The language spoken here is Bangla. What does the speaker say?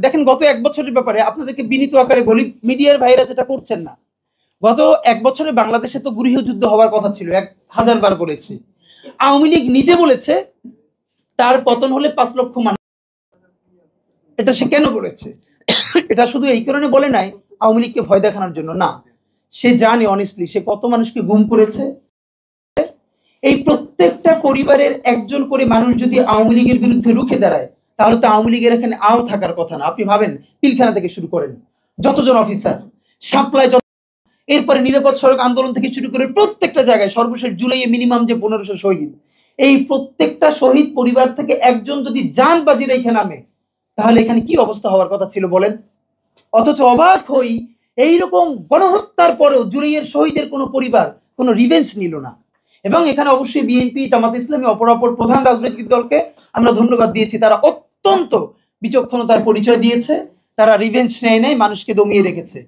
দেখেন গত 1 বছরের ব্যাপারে আপনাদেরকে বিনীত আকারে বলি, মিডিয়ার ভাইরা যেটা করছেন না। গত 1 বছরে বাংলাদেশে তো গৃহযুদ্ধ হওয়ার কথা ছিল, 1000 বার বলেছি। আওয়ামী লীগ নিজে বলেছে তার পতন হলে 5 লক্ষ মানুষ। এটা সে কেন বলেছে? এটা শুধু এই কারণে বলে নাই আওয়ামী লীগকে ভয় দেখানোর জন্য না, সে জানে অনেস্টলি সে কত মানুষকে গুম করেছে। এই প্রত্যেকটা পরিবারের একজন করে মানুষ যদি আওয়ামী লীগের বিরুদ্ধে রুখে দাঁড়ায়, তাহলে তো আওয়ামী লীগের এখানে আও থাকার কথা না। আপনি ভাবেন পিলখানা থেকে শুরু করেন যতজন অফিসার, সাপ্লাই, এরপরে নিরাপদ সড়ক আন্দোলন থেকে শুরু করে প্রত্যেকটা জায়গায়, সর্বশেষ জুলাইয়ে মিনিমাম যে 1500 শহীদ, এই প্রত্যেকটা শহীদ পরিবার থেকে একজন যদি জান বাজি রেখে নামে, তাহলে এখানে কি অবস্থা হওয়ার কথা ছিল বলেন। অথচ অবাক হই, এইরকম গণহত্যার পরেও জুলাইয়ের শহীদের কোনো পরিবার কোনো রিভেঞ্জ নিল না। এবং এখানে অবশ্যই বিএনপি, জামাত ইসলামী, অপরাপর প্রধান রাজনৈতিক দলকে আমরা ধন্যবাদ দিয়েছি। তারা অত্যন্ত বিচক্ষণতার পরিচয় দিয়েছে, তারা রিভেঞ্জ নেয় নাই, মানুষকে দমিয়ে রেখেছে।